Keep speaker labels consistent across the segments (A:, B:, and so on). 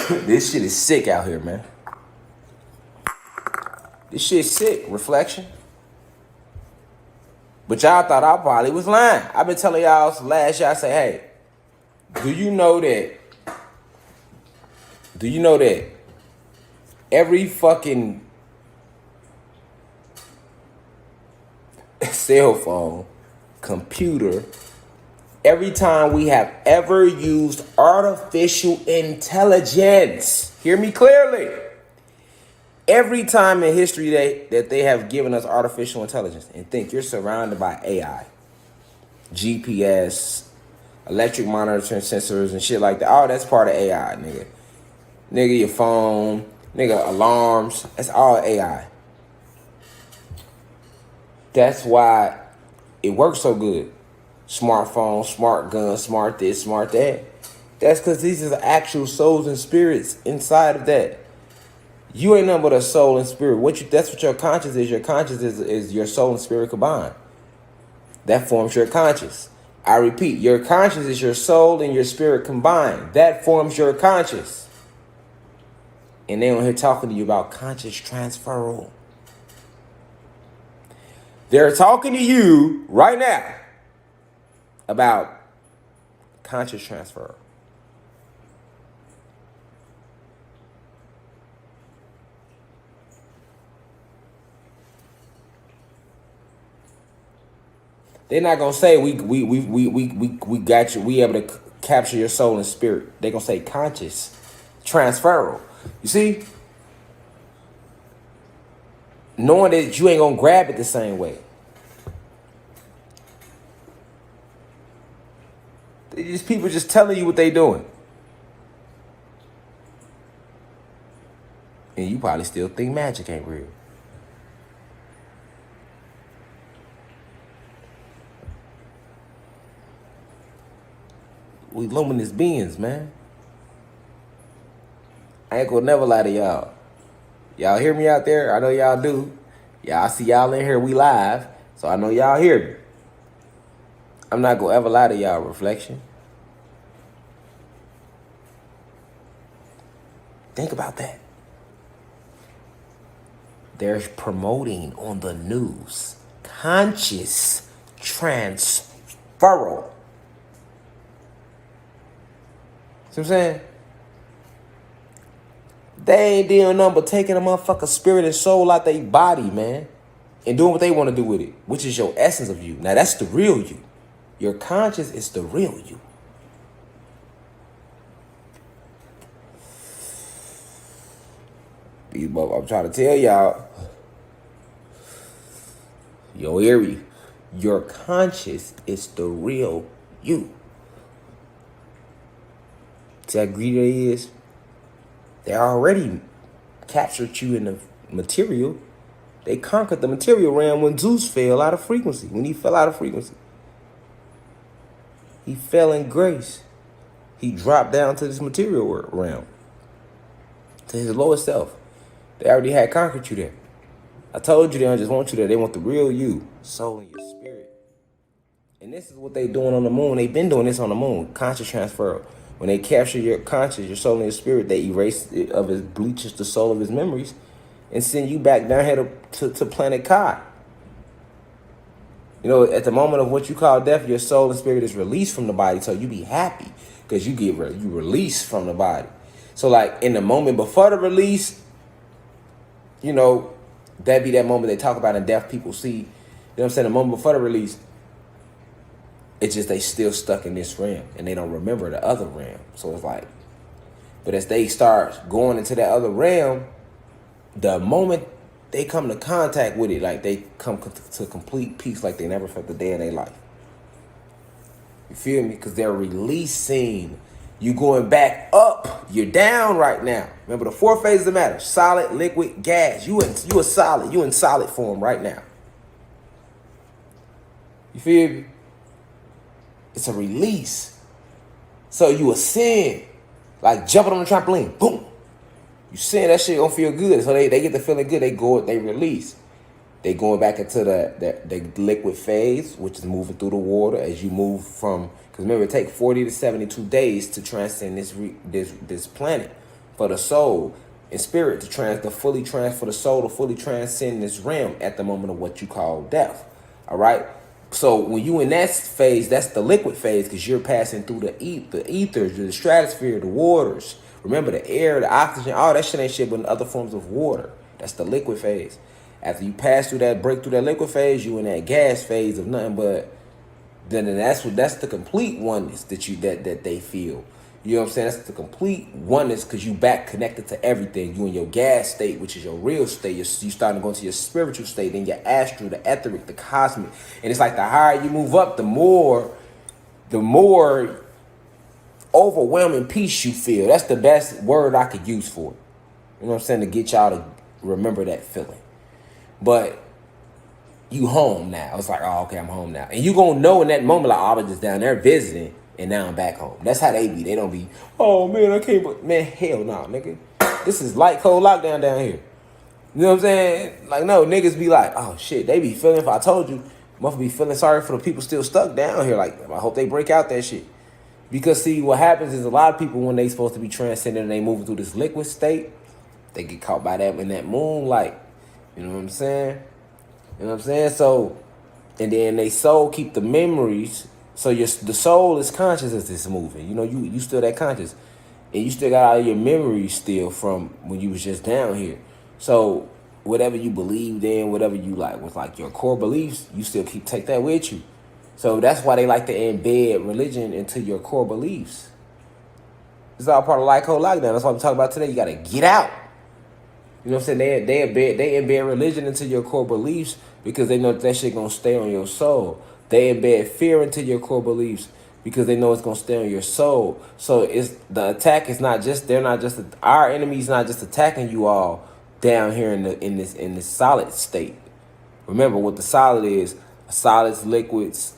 A: This shit is sick out here, man. This shit's sick, reflection. But y'all thought I probably was lying. I've been telling y'all last year, I say, hey, do you know that every fucking cell phone, computer, every time we have ever used artificial intelligence, hear me clearly, every time in history that they have given us artificial intelligence, and think you're surrounded by AI, GPS, electric monitoring sensors and shit like that. Oh, that's part of AI, nigga. Nigga, your phone, nigga, alarms, that's all AI. That's why it works so good. Smartphone, smart gun, smart this, smart that. That's because these are the actual souls and spirits inside of that. You ain't nothing but a soul and spirit. That's what your conscience is. Your conscience is your soul and spirit combined. That forms your conscience. I repeat, your conscience is your soul and your spirit combined. That forms your conscience. And they on here talking to you about conscious transferal. They're talking to you right now about conscious transfer. They're not gonna say we got you. We able to capture your soul and spirit. They're gonna say conscious transferal. You see, knowing that you ain't gonna grab it the same way. These people just telling you what they doing, and you probably still think magic ain't real. We luminous beings, man. I ain't gonna never lie to y'all. Y'all hear me out there? I know y'all do. Y'all see y'all in here, we live. So I know y'all hear me. I'm not gonna ever lie to y'all, reflection. Think about that. They're promoting on the news conscious transferal. See what I'm saying? They ain't doing nothing but taking a motherfucker's spirit and soul out their body, man. And doing what they want to do with it, which is your essence of you. Now, that's the real you. Your conscience is the real you. I'm trying to tell y'all. Yo, Erie, your conscience is the real you. See how greedy they is? They already captured you in the material. They conquered the material realm when Zeus fell out of frequency. When he fell out of frequency. He fell in grace. He dropped down to this material realm. To his lowest self. They already had conquered you there. I told you they don't just want you there. They want the real you. Soul and your spirit. And this is what they doing on the moon. They've been doing this on the moon. Conscious transfer. When they capture your conscious, your soul and your spirit, they erase it of his bleaches the soul of his memories and send you back down here to planet Kai. You know, at the moment of what you call death, your soul and spirit is released from the body. So you be happy because you release from the body. So like in the moment before the release, you know, that be that moment they talk about in death people see. You know what I'm saying? The moment before the release, it's just they still stuck in this realm and they don't remember the other realm. So it's like, but as they start going into that other realm, the moment they come to contact with it, like they come to complete peace like they never felt a day in their life. You feel me? Because they're releasing. You going back up. You're down right now. Remember the 4 phases of matter: solid, liquid, gas. You a solid. You in solid form right now. You feel me? It's a release. So you ascend. Like jumping on the trampoline. Boom. You saying that shit gonna feel good. So they get the feeling good. They release. They going back into the liquid phase, which is moving through the water as you move from, because remember it takes 40 to 72 days to transcend this planet for the soul and spirit to fully transfer the soul to fully transcend this realm at the moment of what you call death. All right. So when you in that phase, that's the liquid phase, because you're passing through the ethers, the stratosphere, the waters. Remember, the air, the oxygen, all that shit ain't shit but other forms of water. That's the liquid phase. After you pass through that, break through that liquid phase, you in that gas phase of nothing but. Then that's the complete oneness that they feel. You know what I'm saying? That's the complete oneness, because you back connected to everything. You in your gas state, which is your real state. You starting to go into your spiritual state, then your astral, the etheric, the cosmic. And it's like the higher you move up, the more overwhelming peace you feel. That's the best word I could use for it. You know what I'm saying? To get y'all to remember that feeling. But you home now. It's like, oh, okay, I'm home now. And you gonna know in that moment, like, oh, I was just down there visiting, and now I'm back home. That's how they be. They don't be, oh, man, I can't, but, man, hell no, nigga. This is light, cold lockdown down here. You know what I'm saying? Like, no, niggas be like, oh, shit, they be feeling, if I told you, must be feeling sorry for the people still stuck down here. Like, I hope they break out that shit. Because, see, what happens is a lot of people, when they supposed to be transcending and they moving through this liquid state, they get caught by that in that moonlight. You know what I'm saying? You know what I'm saying? So, and then they soul keep the memories. So the soul is conscious as it's moving. You know, you still that conscious. And you still got all your memories still from when you was just down here. So whatever you believed in, whatever you like was like your core beliefs, you still take that with you. So that's why they like to embed religion into your core beliefs. It's all part of light code lockdown. That's what I'm talking about today. You got to get out. You know what I'm saying? They embed religion into your core beliefs because they know that shit gonna stay on your soul. They embed fear into your core beliefs because they know it's gonna stay on your soul. So it's the attack is not just our enemy's not just attacking you all down here in this solid state. Remember what the solid is: solids, liquids,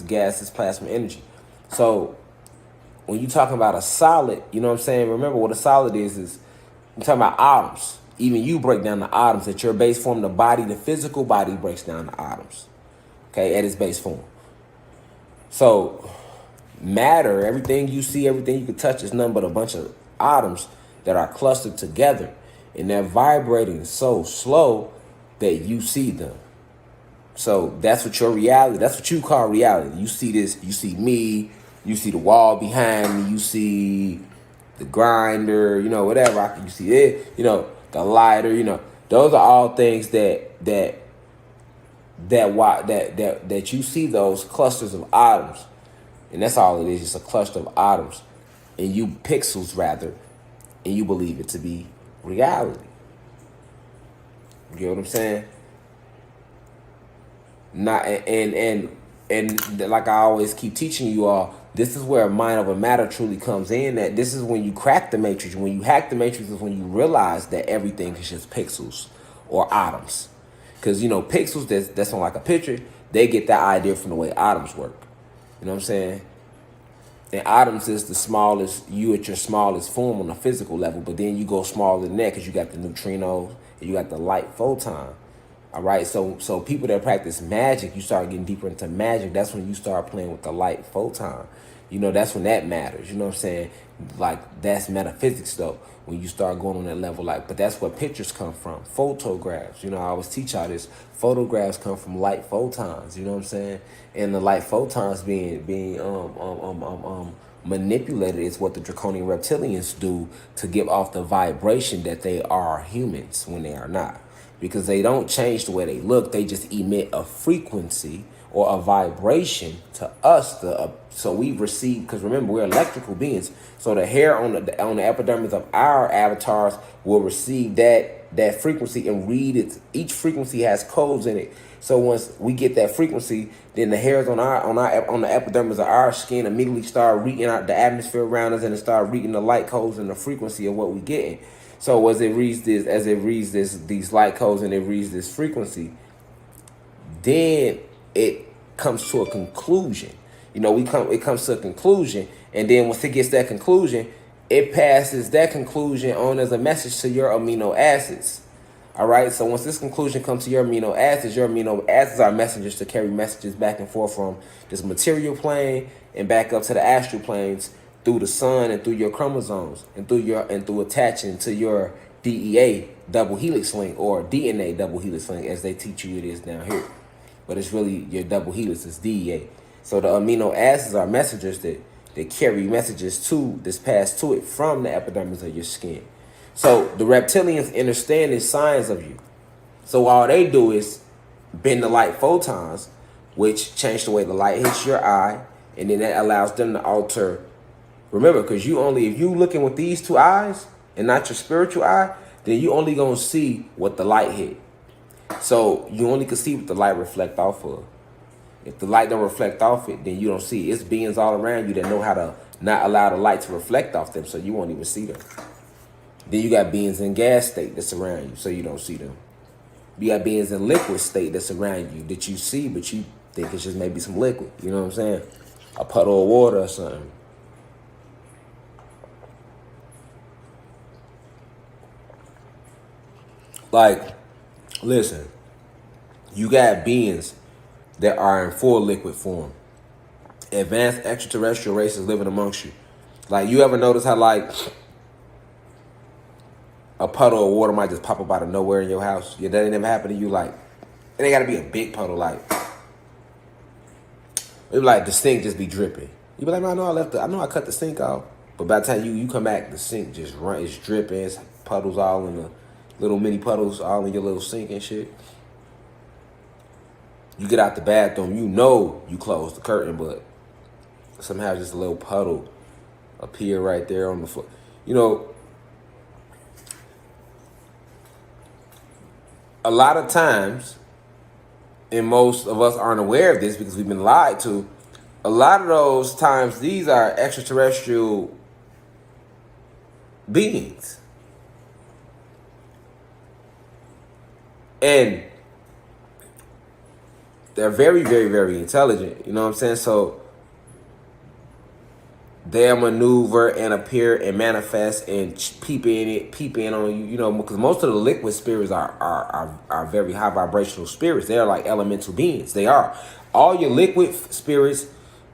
A: gases, plasma, energy. So when you talking about a solid, you know what I'm saying? Remember what a solid is you're talking about atoms. Even you break down the atoms at your base form. The body, the physical body breaks down the atoms, okay, at its base form. So matter, everything you see, everything you can touch is nothing but a bunch of atoms that are clustered together. And they're vibrating so slow that you see them. So that's what your reality, that's what you call reality. You see this, you see me, you see the wall behind me, you see the grinder, you know, whatever. You see it, you know, the lighter, you know. Those are all things that you see, those clusters of atoms. And that's all it is, just a cluster of atoms. And you pixels rather, and you believe it to be reality. You get what I'm saying? Not and like I always keep teaching you all, this is where mind over matter truly comes in. That this is when you crack the matrix. When you hack the matrix is when you realize that everything is just pixels or atoms. Because, you know, pixels that's on like a picture, they get that idea from the way atoms work. You know what I'm saying? And atoms is the smallest, you at your smallest form on a physical level. But then you go smaller than that because you got the neutrinos and you got the light photon. All right, so people that practice magic, you start getting deeper into magic. That's when you start playing with the light photon. You know, that's when that matters. You know what I'm saying? Like, that's metaphysics, though, when you start going on that level. Like, but that's where pictures come from, photographs. You know, I always teach y'all this. Photographs come from light photons. You know what I'm saying? And the light photons being manipulated is what the draconian reptilians do to give off the vibration that they are humans when they are not. Because they don't change the way they look. They just emit a frequency or a vibration to us. So we receive, because remember, we're electrical beings. So the hair on the epidermis of our avatars will receive that frequency and read it. Each frequency has codes in it. So once we get that frequency, then the hairs on the epidermis of our skin immediately start reading out the atmosphere around us, and it start reading the light codes and the frequency of what we're getting. So as it reads these light codes and it reads this frequency, then it comes to a conclusion. You know, it comes to a conclusion, and then once it gets that conclusion, it passes that conclusion on as a message to your amino acids. All right. So once this conclusion comes to your amino acids are messengers to carry messages back and forth from this material plane and back up to the astral planes through the sun and through your chromosomes and through attaching to your DEA double helix link or DNA double helix link, as they teach you it is down here. But it's really your double helix is DEA. So the amino acids are messengers that carry messages that's passed to it from the epidermis of your skin. So the reptilians understand the signs of you. So all they do is bend the light photons, which change the way the light hits your eye, and then that allows them to alter. Remember, because if you looking with these two eyes and not your spiritual eye, then you only gonna see what the light hit. So you only can see what the light reflect off of. If the light don't reflect off it, then you don't see it. It's beings all around you that know how to not allow the light to reflect off them, so you won't even see them. Then you got beings in gas state that's around you, so you don't see them. You got beings in liquid state that's around you that you see, but you think it's just maybe some liquid. You know what I'm saying? A puddle of water or something. Like, listen, you got beings that are in full liquid form. Advanced extraterrestrial races living amongst you. Like, you ever notice how, like, a puddle of water might just pop up out of nowhere in your house? Yeah, that ain't never happened to you. Like, it ain't got to be a big puddle. Like, maybe like the sink just be dripping. You be like, no, I know I cut the sink off. But by the time you come back, the sink just it's dripping. It's puddles all in the little mini puddles all in your little sink and shit. You get out the bathroom, you know you closed the curtain, but somehow just a little puddle appear right there on the floor. You know, a lot of times, and most of us aren't aware of this because we've been lied to, a lot of those times, these are extraterrestrial beings. And they're very, very, very intelligent. You know what I'm saying? So they'll maneuver and appear and manifest and peep in on you. You know, because most of the liquid spirits are very high vibrational spirits. They're like elemental beings. They are. All your liquid spirits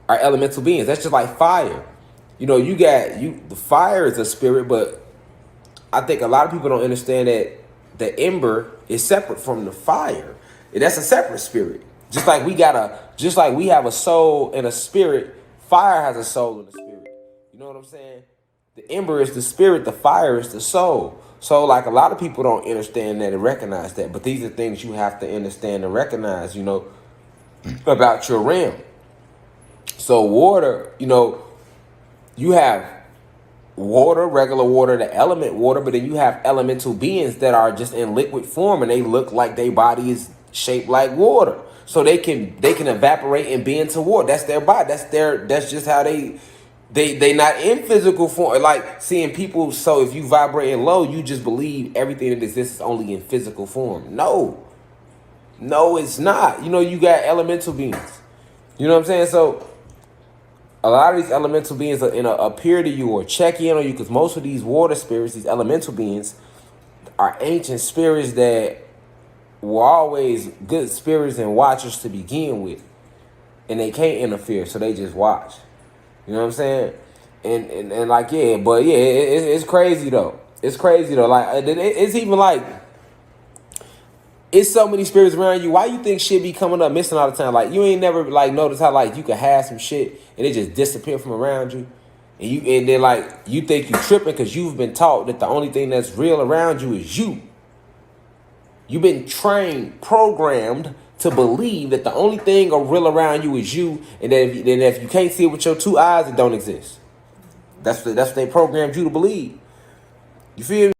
A: are elemental beings. That's just like fire. You know, the fire is a spirit, but I think a lot of people don't understand that the ember is separate from the fire. That's a separate spirit. Just like we have a soul and a spirit, fire has a soul and a spirit. You know what I'm saying? The ember is the spirit, the fire is the soul. So like a lot of people don't understand that and recognize that. But these are things you have to understand and recognize, you know, about your realm. So water, you know, you have water, regular water, the element water, but then you have elemental beings that are just in liquid form and they look like their body is shaped like water. So they can evaporate and be into water. That's their body. That's just how they not in physical form. Like seeing people, so if you vibrating low, you just believe everything that exists is only in physical form. No, it's not. You know, you got elemental beings. You know what I'm saying? So a lot of these elemental beings appear to you or check in on you because most of these water spirits, these elemental beings, are ancient spirits that were always good spirits and watchers to begin with. And they can't interfere, so they just watch. You know what I'm saying? And like, yeah, but yeah, it's crazy though. It's crazy though. Like, it's even like, it's so many spirits around you. Why you think shit be coming up missing all the time? Like, you ain't never like noticed how like you could have some shit and it just disappear from around you, and then like you think you tripping because you've been taught that the only thing that's real around you is you. You've been trained, programmed to believe that the only thing real around you is you, and then if you can't see it with your two eyes, it don't exist. That's what they programmed you to believe. You feel me?